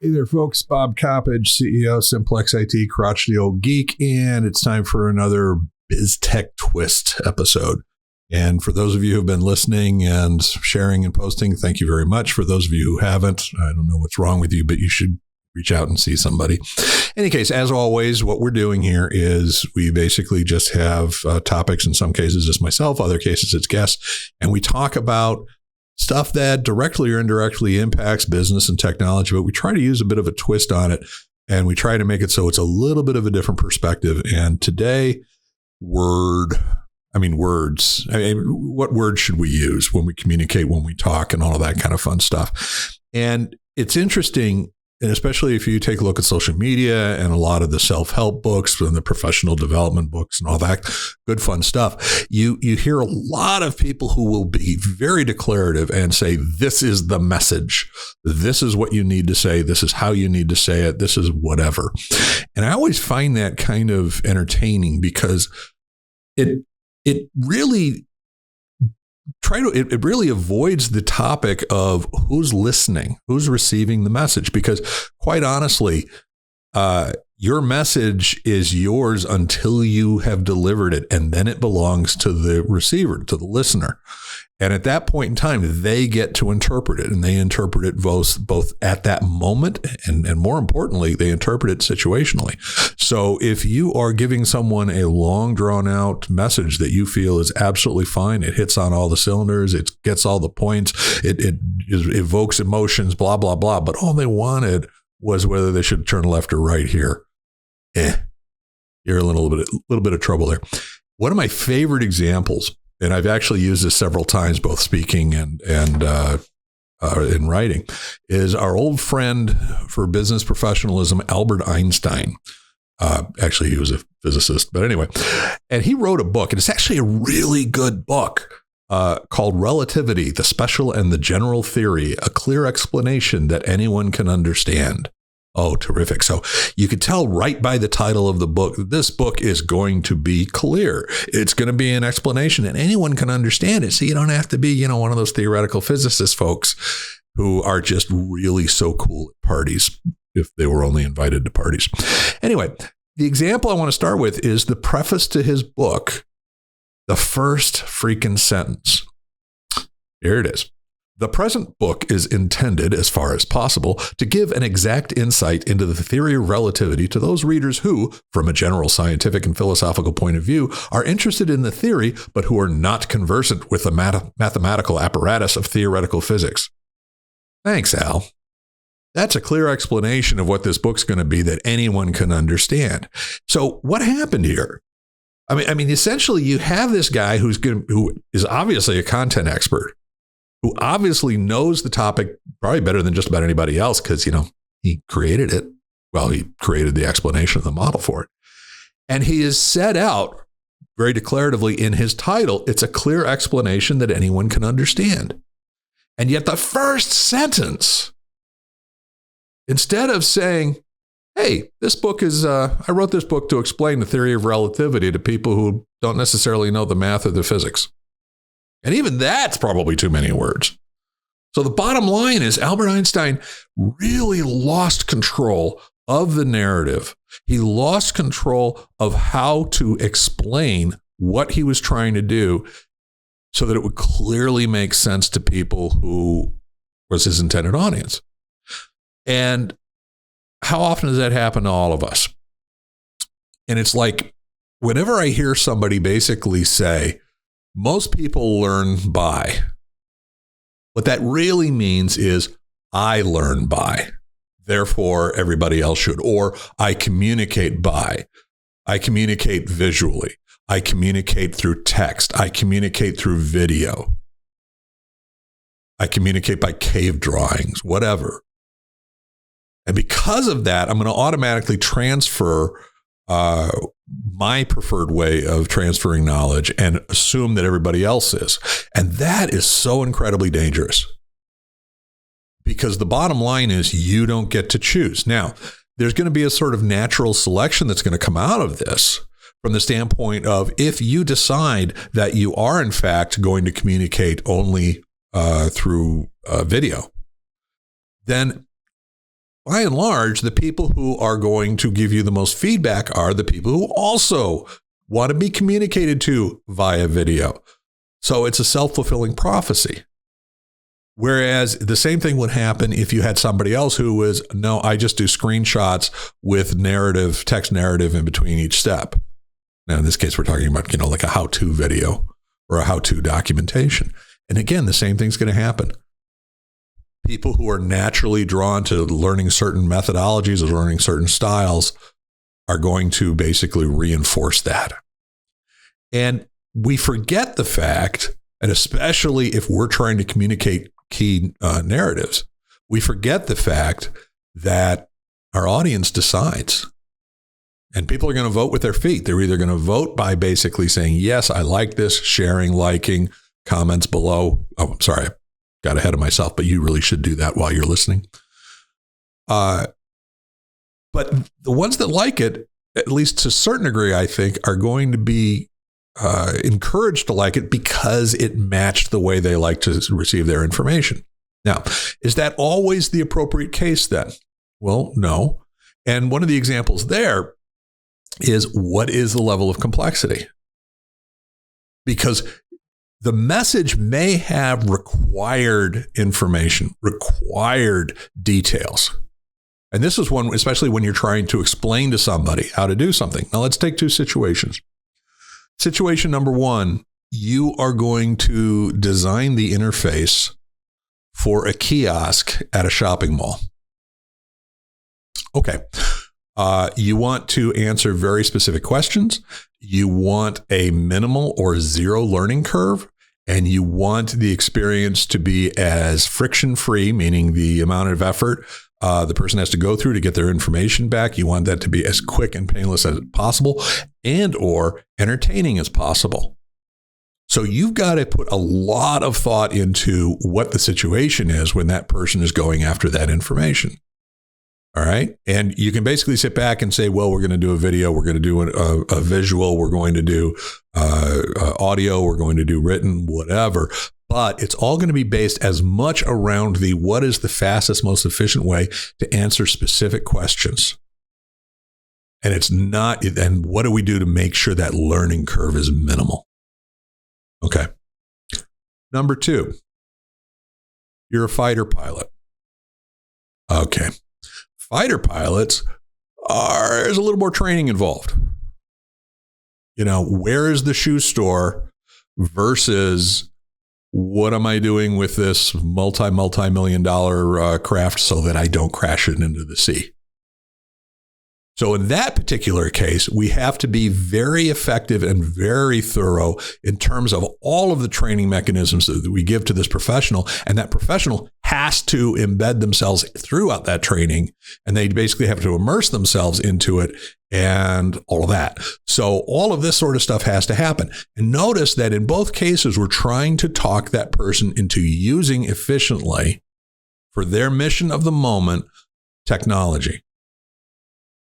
Hey there, folks. Bob Coppage, CEO, Simplex-IT, crotchety old geek, and it's time for another BizTech Twist episode. And for those of you who've been listening and sharing and posting, thank you very much. For those of you who haven't, I don't know what's wrong with you, but you should reach out and see somebody. In any case, as always, what we're doing here is we basically just have topics. In some cases, it's myself. Other cases, it's guests. And we talk about stuff that directly or indirectly impacts business and technology, but we try to use a bit of a twist on it, and we try to make it so it's a little bit of a different perspective. And today, words. What words should we use when we communicate, when we talk, and all of that kind of fun stuff? And it's interesting, and especially if you take a look at social media and a lot of the self-help books and the professional development books and all that good fun stuff, you hear a lot of people who will be very declarative and say, this is the message. This is what you need to say. This is how you need to say it. This is whatever. And I always find that kind of entertaining because it really avoids the topic of who's listening, who's receiving the message, because quite honestly, your message is yours until you have delivered it, and then it belongs to the receiver, to the listener. And at that point in time, they get to interpret it, and they interpret it both at that moment and more importantly, they interpret it situationally. So if you are giving someone a long drawn out message that you feel is absolutely fine, it hits on all the cylinders, it gets all the points, it evokes emotions, blah, blah, blah, but all they wanted was whether they should turn left or right here. You're in a little bit of trouble there. One of my favorite examples, and I've actually used this several times, both speaking and in writing, is our old friend for business professionalism, Albert Einstein. Actually, he was a physicist, but anyway. And he wrote a book, and it's actually a really good book called Relativity, the Special and the General Theory, a clear explanation that anyone can understand. Oh, terrific. So you could tell right by the title of the book, this book is going to be clear. It's going to be an explanation and anyone can understand it. So you don't have to be, one of those theoretical physicist folks who are just really so cool at parties if they were only invited to parties. Anyway, the example I want to start with is the preface to his book, the first freaking sentence. Here it is. The present book is intended, as far as possible, to give an exact insight into the theory of relativity to those readers who, from a general scientific and philosophical point of view, are interested in the theory, but who are not conversant with the mathematical apparatus of theoretical physics. Thanks, Al. That's a clear explanation of what this book's going to be that anyone can understand. So what happened here? I mean, essentially, you have this guy who is obviously a content expert, who obviously knows the topic probably better than just about anybody else because, he created it. Well, he created the explanation of the model for it. And he has set out very declaratively in his title, it's a clear explanation that anyone can understand. And yet the first sentence, instead of saying, hey, this book is, I wrote this book to explain the theory of relativity to people who don't necessarily know the math or the physics. And even that's probably too many words. So the bottom line is Albert Einstein really lost control of the narrative. He lost control of how to explain what he was trying to do so that it would clearly make sense to people who was his intended audience. And how often does that happen to all of us? And it's like, whenever I hear somebody basically say, most people learn by, what that really means is I learn by, therefore everybody else should, or I communicate by, I communicate visually, I communicate through text, I communicate through video, I communicate by cave drawings, whatever. And because of that, I'm going to automatically transfer my preferred way of transferring knowledge and assume that everybody else is. And that is so incredibly dangerous because the bottom line is you don't get to choose. Now, there's going to be a sort of natural selection that's going to come out of this from the standpoint of if you decide that you are, in fact, going to communicate only through video, then by and large, the people who are going to give you the most feedback are the people who also want to be communicated to via video. So it's a self-fulfilling prophecy. Whereas the same thing would happen if you had somebody else who was, no, I just do screenshots with narrative, text narrative in between each step. Now, in this case, we're talking about, like a how-to video or a how-to documentation. And again, the same thing's going to happen. People who are naturally drawn to learning certain methodologies or learning certain styles are going to basically reinforce that. And we forget the fact, and especially if we're trying to communicate key narratives, we forget the fact that our audience decides. And people are going to vote with their feet. They're either going to vote by basically saying, yes, I like this, sharing, liking, comments below. Oh, I'm sorry, I got ahead of myself, but you really should do that while you're listening. But the ones that like it, at least to a certain degree, I think, are going to be encouraged to like it because it matched the way they like to receive their information. Now, is that always the appropriate case then? Well, no. And one of the examples there is, what is the level of complexity? Because the message may have required information, required details. And this is one, especially when you're trying to explain to somebody how to do something. Now, let's take two situations. Situation number one, you are going to design the interface for a kiosk at a shopping mall. Okay. You want to answer very specific questions. You want a minimal or zero learning curve, and you want the experience to be as friction-free, meaning the amount of effort the person has to go through to get their information back. You want that to be as quick and painless as possible and or entertaining as possible. So you've got to put a lot of thought into what the situation is when that person is going after that information. All right. And you can basically sit back and say, well, we're going to do a video. We're going to do a visual. We're going to do audio. We're going to do written, whatever. But it's all going to be based as much around what is the fastest, most efficient way to answer specific questions. And and what do we do to make sure that learning curve is minimal? Okay. Number two, you're a fighter pilot. Okay. Fighter pilots there's a little more training involved. Where is the shoe store versus what am I doing with this multi-million dollar craft so that I don't crash it into the sea? So in that particular case, we have to be very effective and very thorough in terms of all of the training mechanisms that we give to this professional. And that professional has to embed themselves throughout that training. And they basically have to immerse themselves into it and all of that. So all of this sort of stuff has to happen. And notice that in both cases, we're trying to talk that person into using efficiently for their mission of the moment, technology.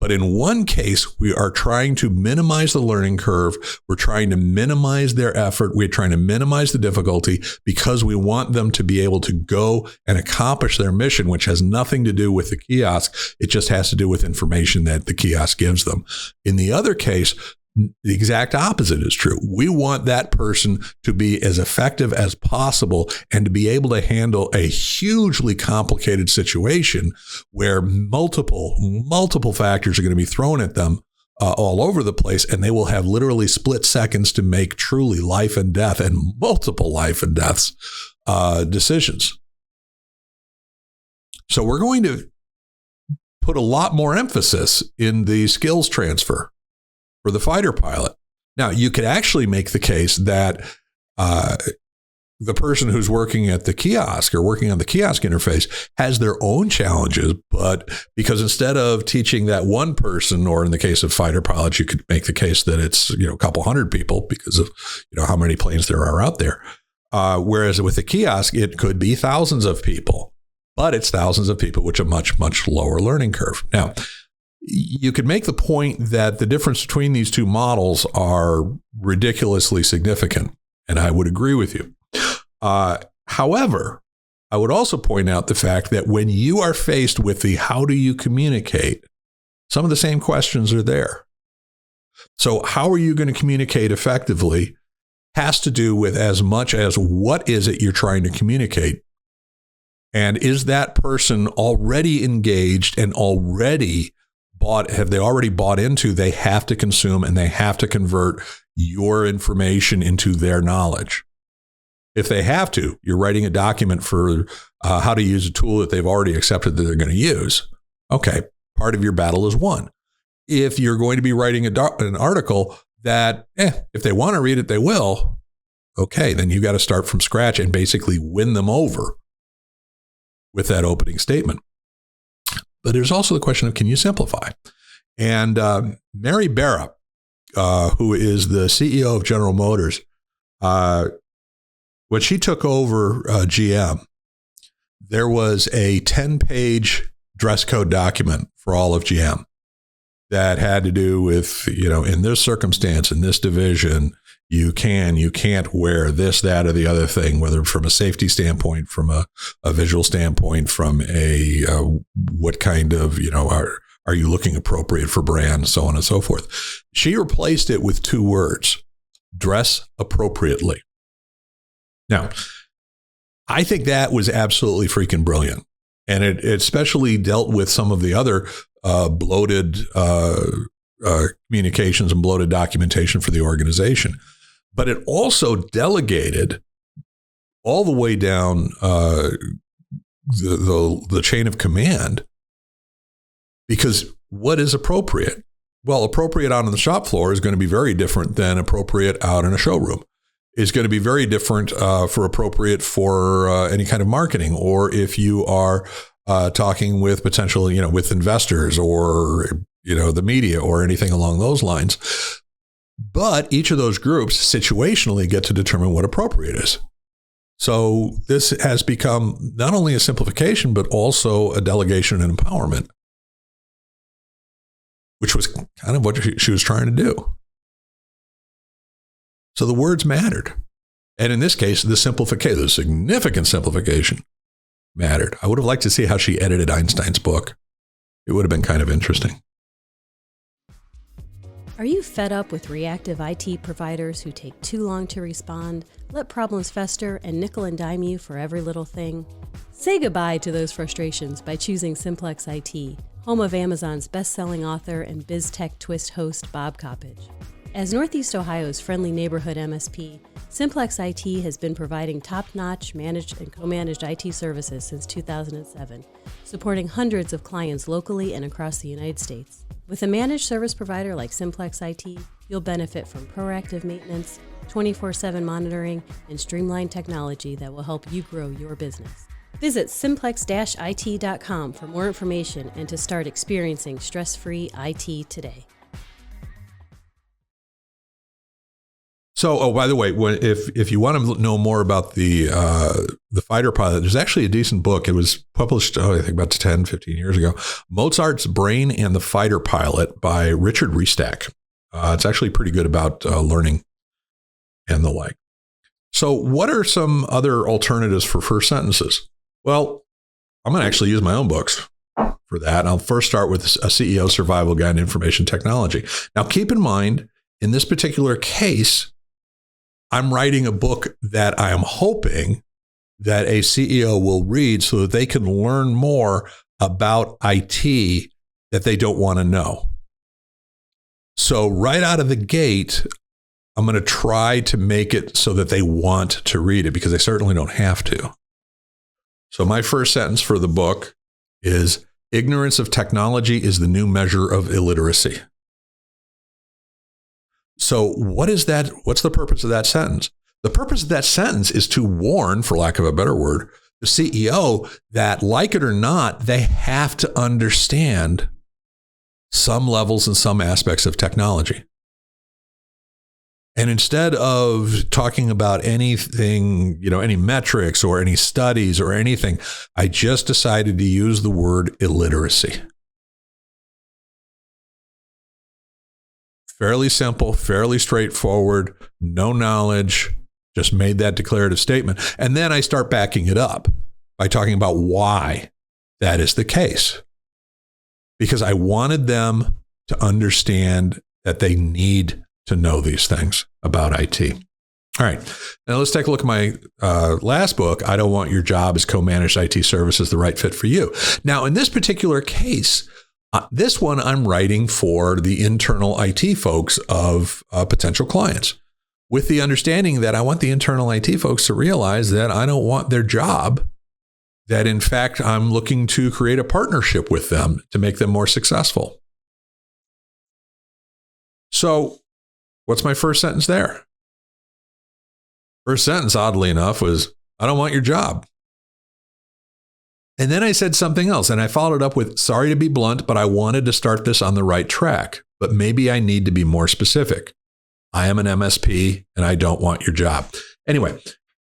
But in one case, we are trying to minimize the learning curve. We're trying to minimize their effort. We're trying to minimize the difficulty because we want them to be able to go and accomplish their mission, which has nothing to do with the kiosk. It just has to do with information that the kiosk gives them. In the other case, the exact opposite is true. We want that person to be as effective as possible and to be able to handle a hugely complicated situation where multiple factors are going to be thrown at them all over the place, and they will have literally split seconds to make truly life and death and multiple life and deaths decisions. So we're going to put a lot more emphasis in the skills transfer for the fighter pilot. Now, you could actually make the case that the person who's working at the kiosk or working on the kiosk interface has their own challenges, but because instead of teaching that one person, or in the case of fighter pilots, you could make the case that it's a couple hundred people because of how many planes there are out there. Whereas with the kiosk, it could be thousands of people, but it's thousands of people, which a much, much lower learning curve. Now, you could make the point that the difference between these two models are ridiculously significant, and I would agree with you. However, I would also point out the fact that when you are faced with the how do you communicate, some of the same questions are there. So how are you going to communicate effectively has to do with as much as what is it you're trying to communicate. And is that person already engaged and have they already bought into, they have to consume and they have to convert your information into their knowledge. If they have to, you're writing a document for how to use a tool that they've already accepted that they're going to use. Okay, part of your battle is won. If you're going to be writing an article that, if they want to read it, they will. Okay, then you got to start from scratch and basically win them over with that opening statement. But there's also the question of, can you simplify? And Mary Barra, who is the CEO of General Motors, when she took over GM, there was a 10-page dress code document for all of GM that had to do with, in this circumstance, in this division, you can't wear this, that, or the other thing, whether from a safety standpoint, from a visual standpoint, from a what kind of, are you looking appropriate for brand, so on and so forth. She replaced it with 2 words, dress appropriately. Now, I think that was absolutely freaking brilliant. And it especially dealt with some of the other bloated communications and bloated documentation for the organization. But it also delegated all the way down the chain of command, because what is appropriate? Well, appropriate out on the shop floor is going to be very different than appropriate out in a showroom. Is going to be very different for appropriate for any kind of marketing, or if you are talking with potential, with investors or, the media or anything along those lines. But each of those groups situationally get to determine what appropriate is. So this has become not only a simplification, but also a delegation and empowerment, which was kind of what she was trying to do. So the words mattered. And in this case, the significant simplification mattered. I would have liked to see how she edited Einstein's book. It would have been kind of interesting. Are you fed up with reactive IT providers who take too long to respond, let problems fester, and nickel and dime you for every little thing? Say goodbye to those frustrations by choosing Simplex-IT, home of Amazon's best-selling author and BizTech Twist host Bob Coppage. As Northeast Ohio's friendly neighborhood MSP, Simplex-IT has been providing top-notch managed and co-managed IT services since 2007, supporting hundreds of clients locally and across the United States. With a managed service provider like Simplex-IT, you'll benefit from proactive maintenance, 24/7 monitoring, and streamlined technology that will help you grow your business. Visit simplex-it.com for more information and to start experiencing stress-free IT today. So, by the way, if you want to know more about the fighter pilot, there's actually a decent book. It was published, I think about 10, 15 years ago. Mozart's Brain and the Fighter Pilot by Richard Restack. It's actually pretty good about learning and the like. So what are some other alternatives for first sentences? Well, I'm going to actually use my own books for that. I'll first start with a CEO Survival Guide in Information Technology. Now, keep in mind, in this particular case, I'm writing a book that I am hoping that a CEO will read so that they can learn more about IT that they don't want to know. So right out of the gate, I'm going to try to make it so that they want to read it, because they certainly don't have to. So my first sentence for the book is, ignorance of technology is the new measure of illiteracy. So what is that? What's the purpose of that sentence? The purpose of that sentence is to warn, for lack of a better word, the CEO that, like it or not, they have to understand some levels and some aspects of technology. And instead of talking about anything, any metrics or any studies or anything, I just decided to use the word illiteracy. Fairly simple, fairly straightforward, no knowledge, just made that declarative statement. And then I start backing it up by talking about why that is the case. Because I wanted them to understand that they need to know these things about IT. All right. Now let's take a look at my last book, I Don't Want Your Job as Co-Managed IT Services, the Right Fit for You. Now, in this particular case, this one I'm writing for the internal IT folks of potential clients, with the understanding that I want the internal IT folks to realize that I don't want their job, that in fact, I'm looking to create a partnership with them to make them more successful. So what's my first sentence there? First sentence, oddly enough, was, I don't want your job. And then I said something else, and I followed it up with, sorry to be blunt, but I wanted to start this on the right track, but maybe I need to be more specific. I am an MSP and I don't want your job. Anyway,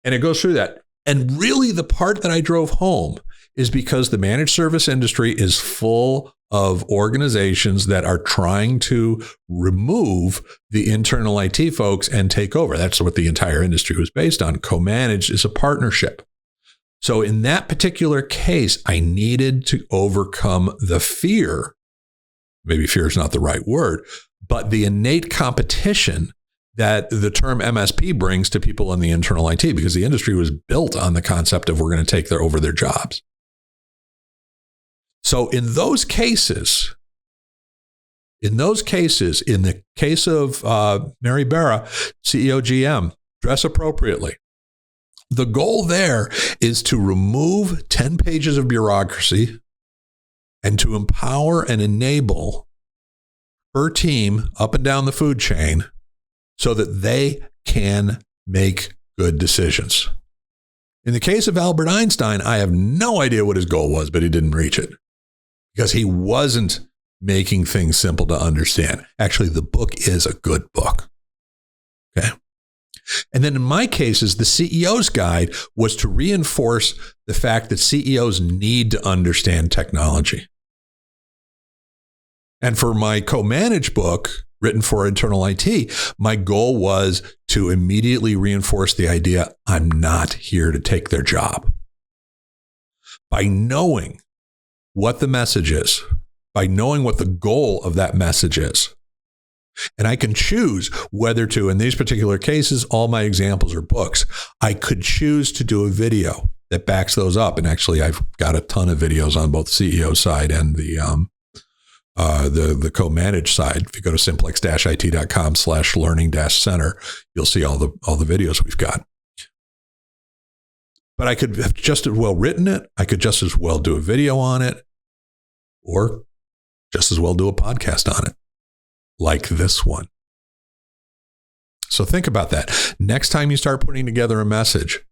and it goes through that. And really the part that I drove home is because the managed service industry is full of organizations that are trying to remove the internal IT folks and take over. That's what the entire industry was based on. Co-managed is a partnership. So in that particular case, I needed to overcome the fear. Maybe fear is not the right word, but the innate competition that the term MSP brings to people in the internal IT, because the industry was built on the concept of we're going to take over their jobs. So in those cases, in the case of Mary Barra, CEO GM, dress appropriately. The goal there is to remove 10 pages of bureaucracy and to empower and enable her team up and down the food chain so that they can make good decisions. In the case of Albert Einstein, I have no idea what his goal was, but he didn't reach it because he wasn't making things simple to understand. Actually, the book is a good book. Okay. And then in my cases, the CEO's guide was to reinforce the fact that CEOs need to understand technology. And for my co-managed book, written for internal IT, my goal was to immediately reinforce the idea I'm not here to take their job. By knowing what the message is, by knowing what the goal of that message is, and I can choose whether to, in these particular cases, all my examples are books, I could choose to do a video that backs those up. And actually, I've got a ton of videos on both the CEO side and the co-managed side. If you go to simplex-it.com/learning-center, you'll see all the videos we've got. But I could have just as well written it. I could just as well do a video on it, or just as well do a podcast on it, like this one. So think about that. Next time you start putting together a message,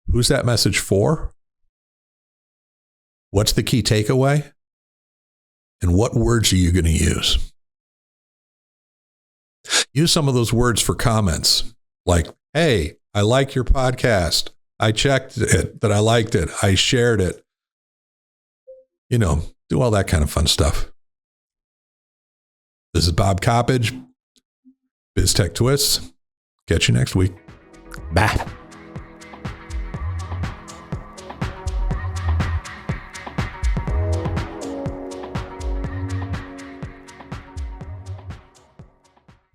who's that message for? What's the key takeaway? And what words are you going to use? Use some of those words for comments like, hey, I like your podcast. I checked it, that I liked it. I shared it. You know, do all that kind of fun stuff. This is Bob Coppage, BizTech Twists. Catch you next week. Bye.